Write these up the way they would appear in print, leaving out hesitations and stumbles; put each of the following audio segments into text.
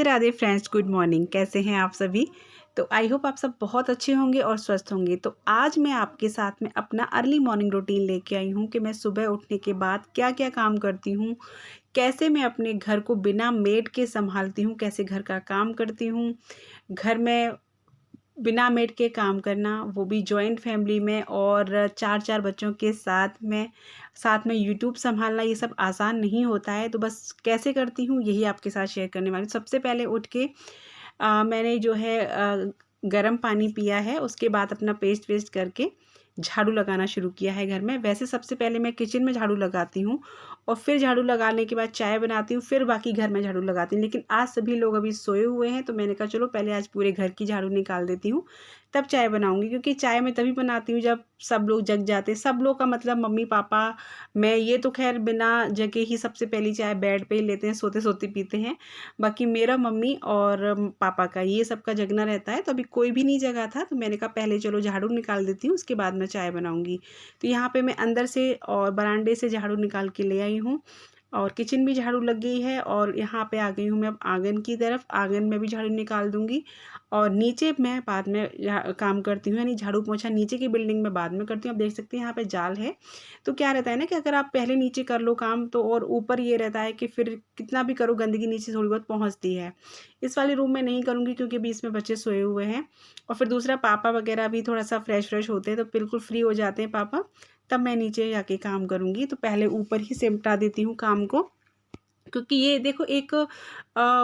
Radhe friends, good morning. कैसे हैं आप सभी? तो आई होप आप सब बहुत अच्छे होंगे और स्वस्थ होंगे। तो आज मैं आपके साथ में अपना अर्ली मॉर्निंग रूटीन लेके आई हूँ कि मैं सुबह उठने के बाद क्या क्या काम करती हूँ, कैसे मैं अपने घर को बिना मेड के संभालती हूँ, कैसे घर का काम करती हूँ। घर में बिना मेड के काम करना, वो भी जॉइंट फैमिली में और 4-4 बच्चों के साथ में यूट्यूब संभालना, ये सब आसान नहीं होता है। तो बस कैसे करती हूँ यही आपके साथ शेयर करने वाली हूँ। सबसे पहले उठ के मैंने जो है गर्म पानी पिया है, उसके बाद अपना पेस्ट वेस्ट करके झाड़ू लगाना शुरू किया है घर में। वैसे सबसे पहले मैं किचन में झाड़ू लगाती हूँ और फिर झाड़ू लगाने के बाद चाय बनाती हूँ, फिर बाकी घर में झाड़ू लगाती हूँ। लेकिन आज सभी लोग अभी सोए हुए हैं तो मैंने कहा चलो पहले आज पूरे घर की झाड़ू निकाल देती हूँ, तब चाय बनाऊँगी। क्योंकि चाय मैं तभी बनाती हूँ जब सब लोग जग जाते हैं। सब लोग का मतलब मम्मी पापा, मैं, ये तो खैर बिना जगे ही सबसे पहली चाय बेड पे ही लेते हैं, सोते सोते पीते हैं। बाकी मेरा मम्मी और पापा का ये सबका जगना रहता है। तो अभी कोई भी नहीं जगा था तो मैंने कहा पहले चलो झाड़ू निकाल देती हूँ, उसके बाद मैं चाय बनाऊँगी। तो यहाँ पे मैं अंदर से और बरामदे से झाड़ू निकाल के ले आई हूँ और किचन भी झाड़ू लग गई है। और यहाँ पे आ गई हूँ मैं अब आंगन की तरफ। आंगन में भी झाड़ू निकाल दूँगी और नीचे मैं बाद में काम करती हूँ, यानी झाड़ू पोंछा नीचे की बिल्डिंग में बाद में करती हूँ। आप देख सकते हैं यहाँ पे जाल है। तो क्या रहता है ना कि अगर आप पहले नीचे कर लो काम तो और ऊपर ये रहता है कि फिर कितना भी करो गंदगी नीचे थोड़ी बहुत पहुँचती है। इस वाले रूम में नहीं करूँगी क्योंकि अभी इसमें बच्चे सोए हुए हैं। और फिर दूसरा पापा वगैरह भी थोड़ा सा फ्रेश होते हैं तो बिल्कुल फ्री हो जाते हैं पापा, तब मैं नीचे जाके काम करूँगी। तो पहले ऊपर ही सिमटा देती हूँ काम को, क्योंकि ये देखो एक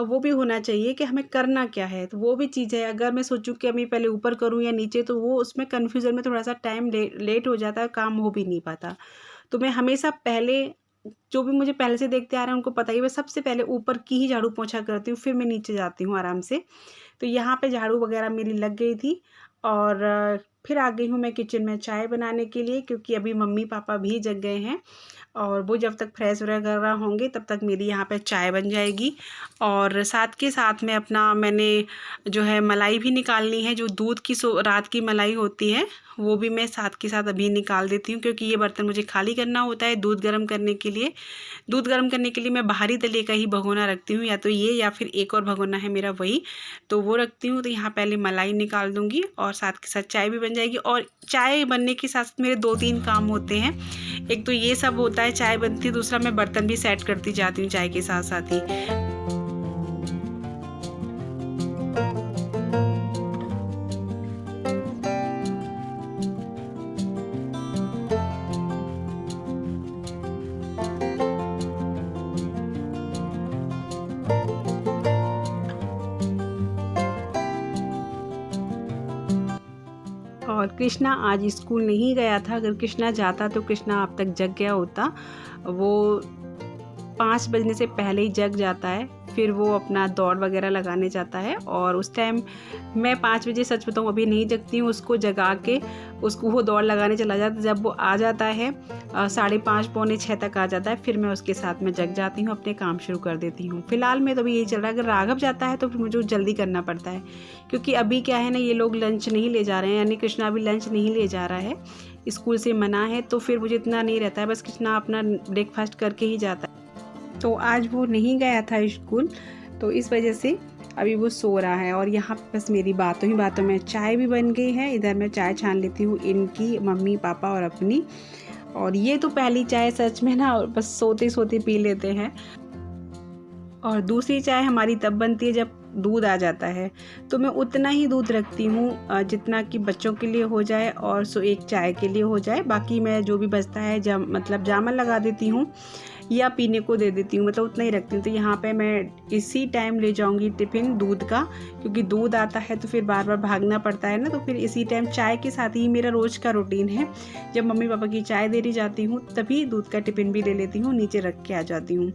वो भी होना चाहिए कि हमें करना क्या है। तो वो भी चीज़ है, अगर मैं सोचूं कि मैं पहले ऊपर करूं या नीचे तो वो उसमें कन्फ्यूज़न में थोड़ा सा टाइम लेट हो जाता है, काम हो भी नहीं पाता। तो मैं हमेशा पहले, जो भी मुझे पहले से देखते आ रहे हैं उनको पता ही, मैं सबसे पहले ऊपर की ही झाड़ू पोंछा करती हूँ, फिर मैं नीचे जाती हूँ आराम से। तो यहाँ पे झाड़ू वगैरह मेरी लग गई थी और फिर आ गई हूँ मैं किचन में चाय बनाने के लिए, क्योंकि अभी मम्मी पापा भी जग गए हैं और वो जब तक फ्रेश वगैरह होंगे तब तक मेरी यहाँ पे चाय बन जाएगी। और साथ के साथ में अपना मैंने जो है मलाई भी निकालनी है, जो दूध की रात की मलाई होती है वो भी मैं साथ के साथ अभी निकाल देती हूँ, क्योंकि ये बर्तन मुझे खाली करना होता है दूध गर्म करने के लिए। दूध गर्म करने के लिए मैं बाहरी तले का ही भगोना रखती हूँ, या तो ये या फिर एक और भगोना है मेरा वही, तो वो रखती हूँ। तो यहाँ पहले मलाई निकाल दूँगी और साथ के साथ चाय भी बन जाएगी। और चाय बनने के साथ मेरे 2-3 काम होते हैं। एक तो ये सब होता है, चाय बनती है, दूसरा मैं बर्तन भी सेट करती जाती हूँ चाय के साथ साथ ही। और कृष्णा आज स्कूल नहीं गया था। अगर कृष्णा जाता तो कृष्णा अब तक जग गया होता। वो 5 बजने से पहले ही जग जाता है, फिर वो अपना दौड़ वगैरह लगाने जाता है। और उस टाइम मैं 5 बजे, सच बताऊँ, अभी नहीं जगती हूँ, उसको जगा के उसको वो दौड़ लगाने चला जाता है। जब वो आ जाता है 5:30 पौने 6 तक आ जाता है, फिर मैं उसके साथ में जग जाती हूँ, अपने काम शुरू कर देती हूँ। फिलहाल में तो अभी यही चल रहा है। अगर राघव जाता है तो फिर मुझे जल्दी करना पड़ता है, क्योंकि अभी क्या है ना, ये लोग लंच नहीं ले जा रहे हैं, यानी कृष्णा अभी लंच नहीं ले जा रहा है, स्कूल से मना है। तो फिर मुझे इतना नहीं रहता है, बस कृष्णा अपना ब्रेकफास्ट करके ही जाता है। तो आज वो नहीं गया था स्कूल, तो इस वजह से अभी वो सो रहा है। और यहाँ पे बस मेरी बातों ही बातों में चाय भी बन गई है। इधर मैं चाय छान लेती हूँ, इनकी, मम्मी पापा और अपनी। और ये तो पहली चाय सच में ना बस सोते सोते पी लेते हैं। और दूसरी चाय हमारी तब बनती है जब दूध आ जाता है। तो मैं उतना ही दूध रखती हूँ जितना कि बच्चों के लिए हो जाए और एक चाय के लिए हो जाए। बाकी मैं जो भी बचता है जामन लगा देती हूँ या पीने को दे देती हूँ, मतलब उतना ही रखती हूँ। तो यहाँ पे मैं इसी टाइम ले जाऊँगी टिफ़िन दूध का, क्योंकि दूध आता है तो फिर बार बार भागना पड़ता है ना। तो फिर इसी टाइम चाय के साथ ही मेरा रोज़ का रूटीन है। जब मम्मी पापा की चाय देने जाती हूँ तभी दूध का टिफ़िन भी ले लेती हूँ, नीचे रख के आ जाती हूँ।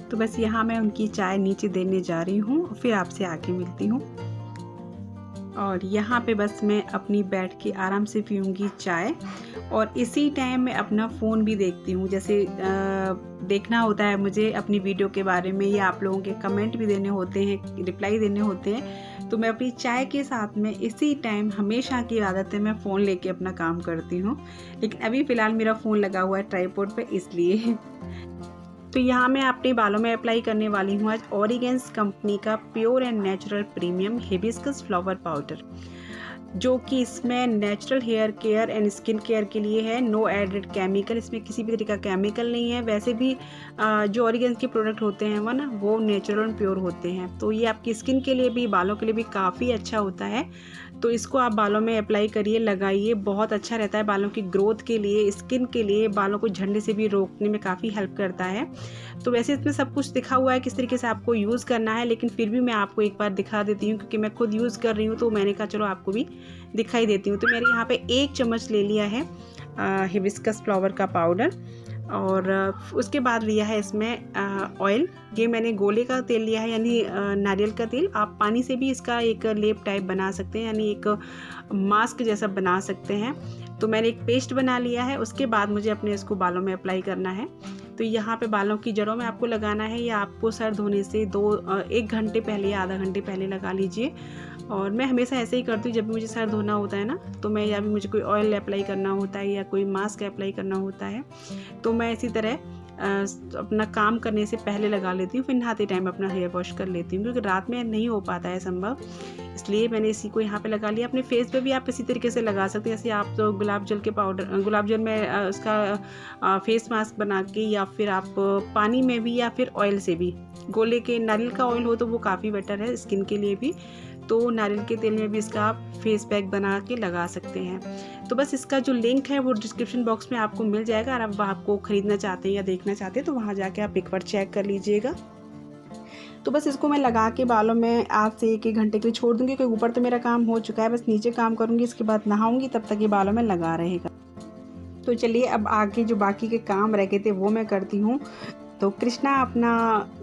तो बस यहाँ मैं उनकी चाय नीचे देने जा रही हूँ, फिर आपसे आके मिलती हूँ। और यहाँ पे बस मैं अपनी बैठ के आराम से पीऊँगी चाय और इसी टाइम मैं अपना फ़ोन भी देखती हूँ। जैसे देखना होता है मुझे अपनी वीडियो के बारे में, या आप लोगों के कमेंट भी देने होते हैं, रिप्लाई देने होते हैं। तो मैं अपनी चाय के साथ में इसी टाइम, हमेशा की आदत है, मैं फ़ोन लेके अपना काम करती हूँ। लेकिन अभी फ़िलहाल मेरा फ़ोन लगा हुआ है ट्राइपॉड पे, इसलिए तो यहाँ मैं अपने बालों में अप्लाई करने वाली हूँ आज ओरिगेंस कंपनी का pure and natural premium hibiscus flower powder, जो कि इसमें natural hair care and skin care के लिए है। नो एडेड केमिकल, इसमें किसी भी तरीके का केमिकल नहीं है। वैसे भी जो ओरिगेंस के प्रोडक्ट होते हैं वो नेचुरल एंड प्योर होते हैं, तो ये आपकी स्किन के लिए भी, बालों के लिए भी काफ़ी अच्छा होता है। तो इसको आप बालों में अप्लाई करिए, लगाइए, बहुत अच्छा रहता है बालों की ग्रोथ के लिए, स्किन के लिए, बालों को झड़ने से भी रोकने में काफ़ी हेल्प करता है। तो वैसे इसमें सब कुछ लिखा हुआ है किस तरीके से आपको यूज़ करना है, लेकिन फिर भी मैं आपको एक बार दिखा देती हूँ क्योंकि मैं खुद यूज़ कर रही हूँ, तो मैंने कहा चलो आपको भी दिखाई देती हूँ। तो मैंने यहाँ पे 1 चम्मच ले लिया है हिबिस्कस फ्लावर का पाउडर, और उसके बाद लिया है इसमें ऑयल। ये मैंने गोले का तेल लिया है, यानी नारियल का तेल। आप पानी से भी इसका एक लेप टाइप बना सकते हैं, यानी एक मास्क जैसा बना सकते हैं। तो मैंने एक पेस्ट बना लिया है। उसके बाद मुझे अपने इसको बालों में अप्लाई करना है। तो यहाँ पे बालों की जड़ों में आपको लगाना है, या आपको सर धोने से 1 घंटे पहले या आधा घंटे पहले लगा लीजिए। और मैं हमेशा ऐसे ही करती हूँ, जब भी मुझे सर धोना होता है ना, तो मैं, या भी मुझे कोई ऑयल अप्लाई करना होता है या कोई मास्क अप्लाई करना होता है, तो मैं इसी तरह अपना काम करने से पहले लगा लेती हूँ, फिर नहाते टाइम अपना हेयर वॉश कर लेती हूँ, क्योंकि रात में नहीं हो पाता है संभव, इसलिए मैंने इसी को यहाँ पे लगा लिया। अपने फेस पे भी आप इसी तरीके से लगा सकते हैं, जैसे आप तो गुलाब जल में उसका फेस मास्क बना के, या फिर आप पानी में भी, या फिर ऑयल से भी, गोले के नारियल का ऑयल हो तो वो काफ़ी बेटर है स्किन के लिए भी, तो नारियल के तेल में भी इसका आप फेस पैक बना के लगा सकते हैं। तो बस इसका जो लिंक है वो डिस्क्रिप्शन बॉक्स में आपको मिल जाएगा, और आप आपको ख़रीदना चाहते हैं या देखना चाहते हैं तो वहाँ जाके आप एक बार चेक कर लीजिएगा। तो बस इसको मैं लगा के बालों में आज से 1 घंटे के लिए छोड़ दूँगी, क्योंकि ऊपर तो मेरा काम हो चुका है, बस नीचे काम करूँगी, इसके बाद नहाऊँगी, तब तक ये बालों में लगा रहेगा। तो चलिए अब आगे जो बाकी के काम रह गए थे वो मैं करती हूँ। तो कृष्णा अपना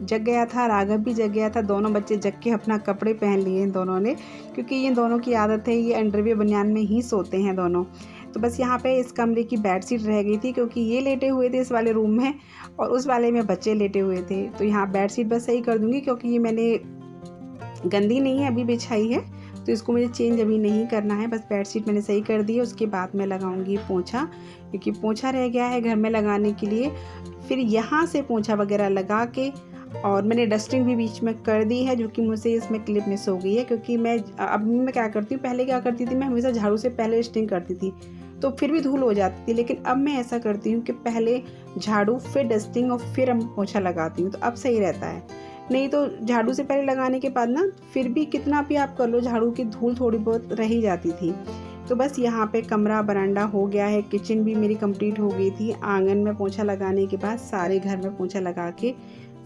जग गया था, राघव भी जग गया था, दोनों बच्चे जग के अपना कपड़े पहन लिए इन दोनों ने, क्योंकि ये दोनों की आदत है, ये अंडरवियर बनियान में ही सोते हैं दोनों। तो बस यहाँ पे इस कमरे की बेडशीट रह गई थी, क्योंकि ये लेटे हुए थे इस वाले रूम में और उस वाले में बच्चे लेटे हुए थे। तो यहाँ बेडशीट बस सही कर दूँगी, क्योंकि ये मैंने गंदी नहीं है अभी बिछाई है, तो इसको मुझे चेंज अभी नहीं करना है। बस बेडशीट मैंने सही कर दी है। उसके बाद मैं लगाऊंगी पोंछा, क्योंकि पोंछा रह गया है घर में लगाने के लिए। फिर यहाँ से पोंछा वगैरह लगा के, और मैंने डस्टिंग भी बीच में कर दी है, जो कि मुझसे इसमें क्लिप मिस हो गई है, क्योंकि मैं क्या करती हूँ, पहले क्या करती थी, मैं हमेशा झाड़ू से पहले डस्टिंग करती थी, तो फिर भी धूल हो जाती थी। लेकिन अब मैं ऐसा करती हूँ कि पहले झाड़ू, फिर डस्टिंग, और फिर हम पोंछा लगाती हूँ, तो अब सही रहता है। नहीं तो झाड़ू से पहले लगाने के बाद ना, फिर भी कितना भी आप कर लो, झाड़ू की धूल थोड़ी बहुत रह ही जाती थी। तो बस यहाँ पे कमरा बरांडा हो गया है, किचन भी मेरी कंप्लीट हो गई थी। आंगन में पोंछा लगाने के बाद सारे घर में पोंछा लगा के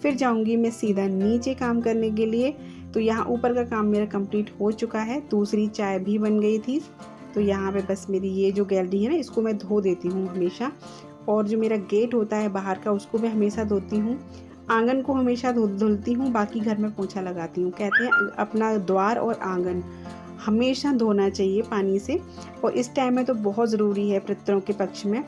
फिर जाऊँगी मैं सीधा नीचे काम करने के लिए। तो यहाँ ऊपर का काम मेरा कंप्लीट हो चुका है, दूसरी चाय भी बन गई थी। तो यहाँ पे बस मेरी ये जो गैलरी है ना, इसको मैं धो देती हूँ हमेशा, और जो मेरा गेट होता है बाहर का, उसको मैं हमेशा धोती हूँ। आंगन को हमेशा धुलती हूँ, बाकी घर में पोंछा लगाती हूँ। कहते हैं अपना द्वार और आंगन हमेशा धोना चाहिए पानी से, और इस टाइम में तो बहुत ज़रूरी है पितरों के पक्ष में,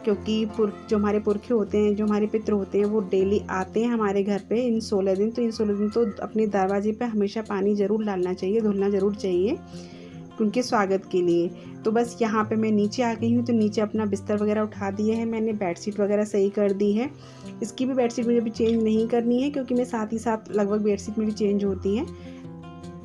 क्योंकि जो हमारे पुरखे होते हैं, जो हमारे पितर होते हैं, वो डेली आते हैं हमारे घर पे इन 16 दिन। तो इन 16 दिन तो अपने दरवाजे पे हमेशा पानी ज़रूर डालना चाहिए, धुलना ज़रूर चाहिए उनके स्वागत के लिए। तो बस यहाँ पे मैं नीचे आ गई हूँ। तो नीचे अपना बिस्तर वगैरह उठा दिए हैं मैंने, बेडशीट वगैरह सही कर दी है। इसकी भी बेडशीट मुझे अभी चेंज नहीं करनी है, क्योंकि मैं साथ ही साथ लगभग बेडशीट मेरी चेंज होती है।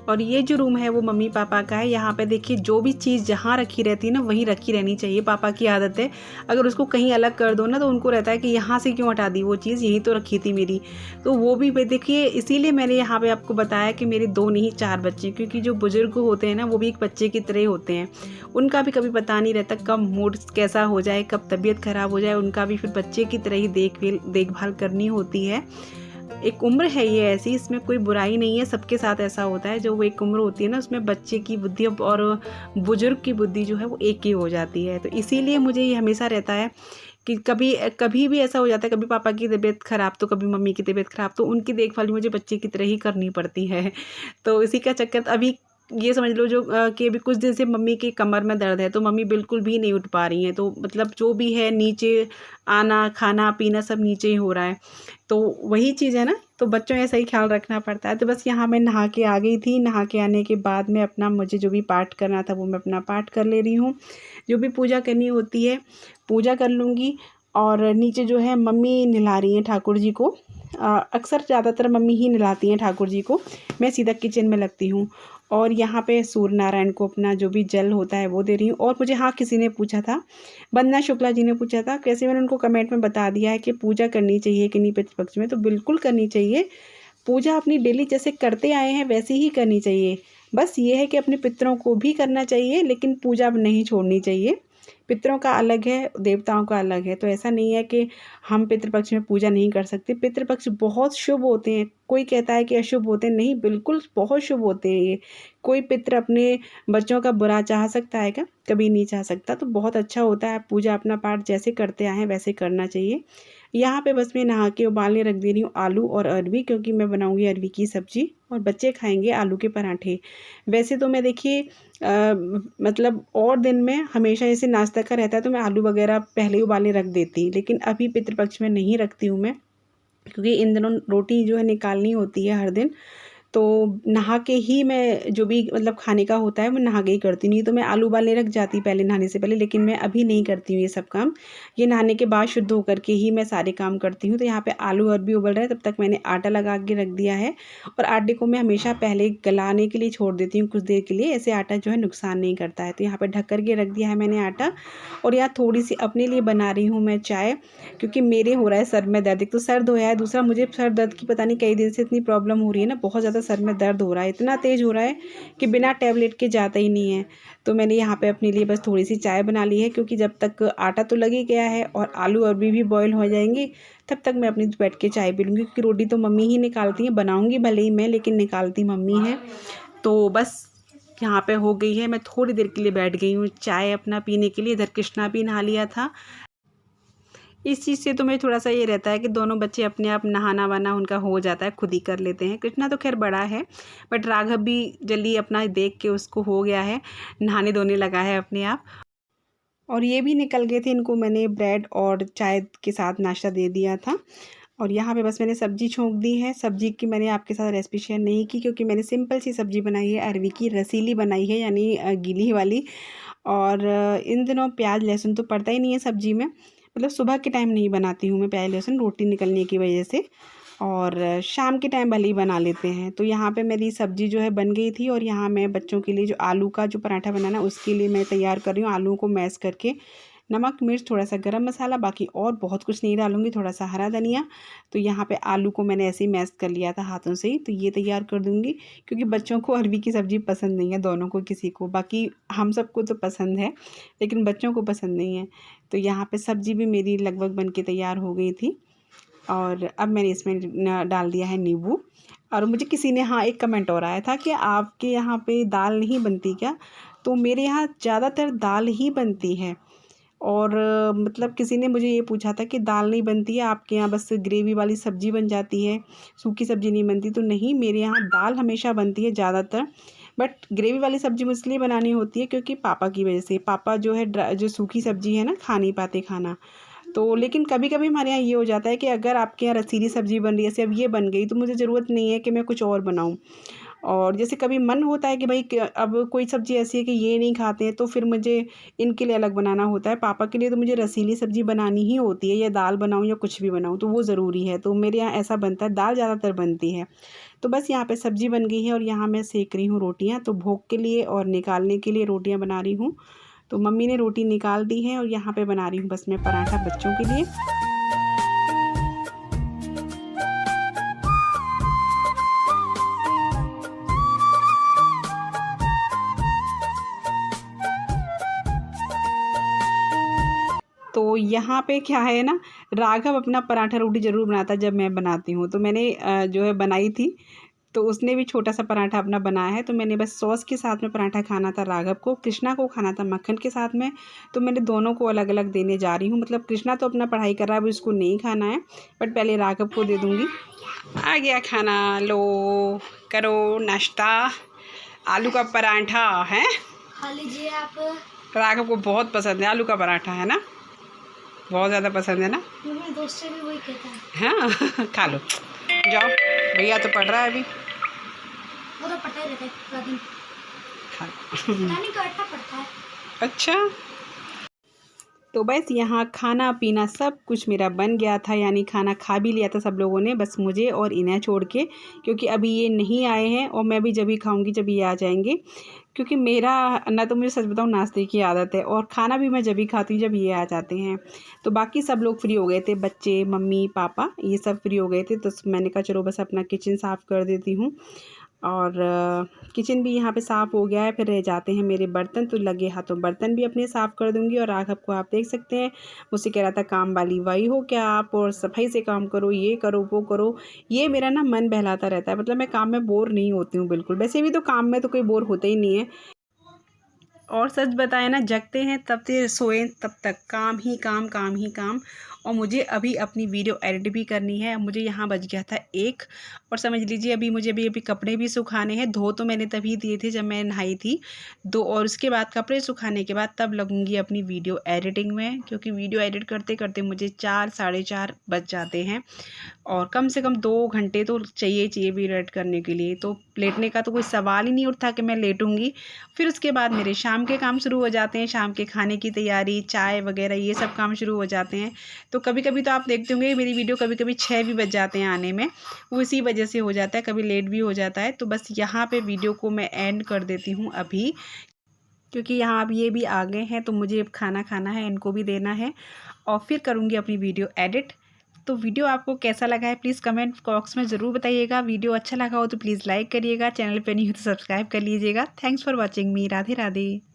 और ये जो रूम है वो मम्मी पापा का है। यहाँ पे देखिए, जो भी चीज़ जहाँ रखी रहती है ना, वहीं रखी रहनी चाहिए। पापा की आदत है, अगर उसको कहीं अलग कर दो ना, तो उनको रहता है कि यहाँ से क्यों हटा दी, वो चीज़ यहीं तो रखी थी मेरी। तो वो भी देखिए, इसीलिए मैंने यहाँ पे आपको बताया कि मेरे 2 नहीं 4 बच्चे, क्योंकि जो बुजुर्ग होते हैं ना, वो भी एक बच्चे की तरह होते हैं। उनका भी कभी पता नहीं रहता कब मूड कैसा हो जाए, कब तबीयत ख़राब हो जाए, उनका भी फिर बच्चे की तरह ही देखभाल करनी होती है। एक उम्र है ये ऐसी, इसमें कोई बुराई नहीं है, सबके साथ ऐसा होता है। जो वो एक उम्र होती है ना, उसमें बच्चे की बुद्धि और बुजुर्ग की बुद्धि जो है वो एक ही हो जाती है। तो इसीलिए मुझे ये हमेशा रहता है कि कभी भी ऐसा हो जाता है, कभी पापा की तबीयत ख़राब तो कभी मम्मी की तबीयत ख़राब, तो उनकी देखभाल मुझे बच्चे की तरह ही करनी पड़ती है। तो इसी का चक्कर अभी ये समझ लो जो कि अभी कुछ दिन से मम्मी की कमर में दर्द है, तो मम्मी बिल्कुल भी नहीं उठ पा रही हैं। तो मतलब जो भी है, नीचे आना, खाना पीना सब नीचे ही हो रहा है। तो वही चीज़ है ना, तो बच्चों ऐसा ही ख्याल रखना पड़ता है। तो बस यहाँ मैं नहा के आ गई थी। नहा के आने के बाद में अपना मुझे जो भी पाठ करना था वो मैं अपना पाठ कर ले रही हूँ। जो भी पूजा करनी होती है पूजा कर लूँगी। और नीचे जो है मम्मी नहला रही हैं ठाकुर जी को। अक्सर ज़्यादातर मम्मी ही नहलाती हैं ठाकुर जी को, मैं सीधा किचन में लगती हूँ। और यहाँ पे सूर्य नारायण को अपना जो भी जल होता है वो दे रही हूँ। और मुझे हाँ किसी ने पूछा था, वंदना शुक्ला जी ने पूछा था, कैसे मैंने उनको कमेंट में बता दिया है कि पूजा करनी चाहिए कि नहीं पितृपक्ष में, तो बिल्कुल करनी चाहिए। पूजा अपनी डेली जैसे करते आए हैं वैसे ही करनी चाहिए। बस ये है कि अपने पितरों को भी करना चाहिए, लेकिन पूजा अब नहीं छोड़नी चाहिए। पितरों का अलग है, देवताओं का अलग है। तो ऐसा नहीं है कि हम पितृपक्ष में पूजा नहीं कर सकते। पितृपक्ष बहुत शुभ होते हैं। कोई कहता है कि अशुभ होते हैं, नहीं, बिल्कुल बहुत शुभ होते हैं ये। कोई पितृ अपने बच्चों का बुरा चाह सकता है क्या? कभी नहीं चाह सकता। तो बहुत अच्छा होता है, पूजा अपना पाठ जैसे करते आए हैं वैसे करना चाहिए। यहाँ पे बस मैं नहा के उबालने रख दे रही हूँ आलू और अरवी, क्योंकि मैं बनाऊँगी अरवी की सब्ज़ी और बच्चे खाएंगे आलू के पराठे। वैसे तो मैं देखिए मतलब और दिन में हमेशा ऐसे नाश्ता का रहता है तो मैं आलू वगैरह पहले ही उबालने रख देती, लेकिन अभी पितृपक्ष में नहीं रखती हूँ मैं, क्योंकि इन दिनों रोटी जो है निकालनी होती है हर दिन। तो नहा के ही मैं जो भी मतलब खाने का होता है वो नहा के ही करती, नहीं तो मैं आलू उबालने रख जाती पहले नहाने से पहले, लेकिन मैं अभी नहीं करती हूँ ये सब काम। ये नहाने के बाद शुद्ध होकर के ही मैं सारे काम करती हूँ। तो यहाँ पे आलू और भी उबल रहे हैं, तब तक मैंने आटा लगा के रख दिया है। और आटे को मैं हमेशा पहले गलाने के लिए छोड़ देती हूँ कुछ देर के लिए, ऐसे आटा जो है नुकसान नहीं करता है। तो यहाँ पर ढक कर के रख दिया है मैंने आटा। और यहाँ थोड़ी सी अपने लिए बना रही हूँ मैं चाय, क्योंकि मेरे हो रहा है सर में दर्द। एक तो सर धोया है, दूसरा मुझे सर दर्द की पता नहीं कई दिन से इतनी प्रॉब्लम हो रही है ना, बहुत ज़्यादा सर में दर्द हो रहा है, इतना तेज़ हो रहा है कि बिना टैबलेट के जाता ही नहीं है। तो मैंने यहाँ पे अपने लिए बस थोड़ी सी चाय बना ली है, क्योंकि जब तक आटा तो लग ही गया है और आलू अरबी भी बॉयल हो जाएंगे, तब तक मैं अपनी बैठ के चाय पी लूँगी, क्योंकि रोटी तो मम्मी ही निकालती हैं, बनाऊँगी भले ही मैं, लेकिन निकालती मम्मी है। तो बस यहाँ पे हो गई है। मैं थोड़ी देर के लिए बैठ गई हूँ चाय अपना पीने के लिए। इधर कृष्णा भी नहा लिया था। इस चीज़ से तो मुझे थोड़ा सा ये रहता है कि दोनों बच्चे अपने आप नहाना वाना उनका हो जाता है, खुद ही कर लेते हैं। कृष्णा तो खैर बड़ा है, बट राघव भी जल्दी अपना देख के उसको हो गया है, नहाने धोने लगा है अपने आप। और ये भी निकल गए थे, इनको मैंने ब्रेड और चाय के साथ नाश्ता दे दिया था। और यहाँ पे बस मैंने सब्ज़ी छोंक दी है। सब्ज़ी की मैंने आपके साथ रेसिपी शेयर नहीं की, क्योंकि मैंने सिंपल सी सब्ज़ी बनाई है, अरवी की रसीली बनाई है, यानी गीली वाली। और इन दिनों प्याज लहसुन तो पड़ता ही नहीं है सब्ज़ी में, मतलब सुबह के टाइम नहीं बनाती हूँ मैं प्याज लहसुन, रोटी निकलने की वजह से। और शाम के टाइम भले ही बना लेते हैं। तो यहाँ पे मेरी सब्ज़ी जो है बन गई थी। और यहाँ मैं बच्चों के लिए जो आलू का जो पराठा बनाना उसके लिए मैं तैयार कर रही हूँ। आलूओं को मैश करके नमक मिर्च थोड़ा सा गरम मसाला, बाकी और बहुत कुछ नहीं डालूँगी, थोड़ा सा हरा धनिया। तो यहाँ पे आलू को मैंने ऐसे ही मैश कर लिया था हाथों से ही, तो ये तैयार कर दूँगी। क्योंकि बच्चों को अरवी की सब्ज़ी पसंद नहीं है, दोनों को, किसी को, बाकी हम सबको तो पसंद है लेकिन बच्चों को पसंद नहीं है। तो यहाँ पे सब्ज़ी भी मेरी लगभग बन के तैयार हो गई थी। और अब मैंने इसमें डाल दिया है नींबू। और मुझे किसी ने हाँ एक कमेंट और आया था कि आपके यहाँ पे दाल नहीं बनती क्या? तो मेरे यहाँ ज़्यादातर दाल ही बनती है। और मतलब किसी ने मुझे ये पूछा था कि दाल नहीं बनती है आपके यहाँ, बस ग्रेवी वाली सब्ज़ी बन जाती है, सूखी सब्ज़ी नहीं बनती? तो नहीं, मेरे यहाँ दाल हमेशा बनती है ज़्यादातर। बट ग्रेवी वाली सब्ज़ी मुझे इसलिए बनानी होती है क्योंकि पापा की वजह से, पापा जो है जो सूखी सब्ज़ी है ना खा नहीं पाते खाना। तो लेकिन कभी कभी हमारे यहाँ ये हो जाता है कि अगर आपके यहाँ रसीली सब्ज़ी बन रही है, जैसे अब ये बन गई, तो मुझे ज़रूरत नहीं है कि मैं कुछ और बनाऊँ। और जैसे कभी मन होता है कि भाई अब कोई सब्ज़ी ऐसी है कि ये नहीं खाते हैं, तो फिर मुझे इनके लिए अलग बनाना होता है। पापा के लिए तो मुझे रसीली सब्ज़ी बनानी ही होती है, या दाल बनाऊँ या कुछ भी बनाऊँ, तो वो ज़रूरी है। तो मेरे यहाँ ऐसा बनता है, दाल ज़्यादातर बनती है। तो बस यहाँ पे सब्ज़ी बन गई है और यहाँ मैं सेक रही हूँ रोटियाँ। तो भोग के लिए और निकालने के लिए रोटियाँ बना रही हूँ। तो मम्मी ने रोटी निकाल दी है और यहाँ पे बना रही हूँ बस मैं पराठा बच्चों के लिए। तो यहाँ पे क्या है ना, राघव अपना पराठा रोटी ज़रूर बनाता है जब मैं बनाती हूँ। तो मैंने जो है बनाई थी, तो उसने भी छोटा सा पराठा अपना बनाया है। तो मैंने बस सॉस के साथ में पराठा खाना था राघव को, कृष्णा को खाना था मक्खन के साथ में। तो मैंने दोनों को अलग अलग देने जा रही हूँ। मतलब कृष्णा तो अपना पढ़ाई कर रहा है, अब उसको नहीं खाना है, बट पहले राघव को दे दूँगी। आ गया खाना, लो करो नाश्ता। आलू का पराठा है, खा लीजिए आप। राघव को बहुत पसंद है आलू का पराठा, है ना, बहुत ज़्यादा पसंद है ना। मेरे दोस्त से भी वही कहता है। हाँ खा लो, जाओ, भैया तो पढ़ रहा है अभी। वो तो पढ़ता ही रहता है पूरा दिन, खा लो। पता नहीं कैसा पढ़ता है। अच्छा, तो बस यहाँ खाना पीना सब कुछ मेरा बन गया था, यानी खाना खा भी लिया था सब लोगों ने, बस मुझे और इन्हें छोड़ के, क्योंकि अभी ये नहीं आए हैं और मैं भी जब ही खाऊंगी जब ये आ जाएंगे। क्योंकि मेरा ना, तो मुझे सच बताऊँ, नाश्ते की आदत है और खाना भी मैं जब ही खाती हूँ जब ये आ जाते हैं। तो बाकी सब लोग फ्री हो गए थे, बच्चे, मम्मी, पापा, ये सब फ्री हो गए थे। तो मैंने कहा चलो बस अपना किचन साफ़ कर देती हूँ। और किचन भी यहाँ पे साफ़ हो गया है। फिर रह जाते हैं मेरे बर्तन, तो लगे हाथों बर्तन भी अपने साफ़ कर दूँगी। और राघव को आप देख सकते हैं, मुझसे कह रहा था काम वाली वही हो क्या आप, और सफाई से काम करो, ये करो वो करो। ये मेरा ना मन बहलाता रहता है, मतलब मैं काम में बोर नहीं होती हूँ बिल्कुल। वैसे भी तो काम में तो कोई बोर होता ही नहीं है। और सच बताएं ना, जगते हैं तब से सोएं तब तक काम ही काम, काम ही काम। और मुझे अभी अपनी वीडियो एडिट भी करनी है। मुझे यहाँ बज गया था 1, और समझ लीजिए अभी मुझे अभी कपड़े भी सुखाने हैं। धो तो मैंने तभी दिए थे जब मैं नहाई थी, 2, और उसके बाद कपड़े सुखाने के बाद तब लगूंगी अपनी वीडियो एडिटिंग में। क्योंकि वीडियो एडिट करते करते मुझे 4 साढ़े 4 बज जाते हैं, और कम से कम 2 घंटे तो चाहिए वीडियो एडिट करने के लिए। तो लेटने का तो कोई सवाल ही नहीं उठता कि मैं लेटूंगी। फिर उसके बाद मेरे शाम के काम शुरू हो जाते हैं, शाम के खाने की तैयारी, चाय वगैरह, ये सब काम शुरू हो जाते हैं। तो कभी कभी तो आप देखते होंगे मेरी वीडियो कभी कभी 6 भी बज जाते हैं आने में, वो इसी वजह से हो जाता है, कभी लेट भी हो जाता है। तो बस यहाँ पे वीडियो को मैं एंड कर देती हूँ अभी, क्योंकि यहाँ अब ये भी आ गए हैं तो मुझे अब खाना खाना है, इनको भी देना है, और फिर करूँगी अपनी वीडियो एडिट। तो वीडियो आपको कैसा लगा है प्लीज़ कमेंट बॉक्स में ज़रूर बताइएगा। वीडियो अच्छा लगा हो तो प्लीज़ लाइक करिएगा, चैनल पर नहीं हो तो सब्सक्राइब कर लीजिएगा। Thanks for watching me. Radhe Radhe.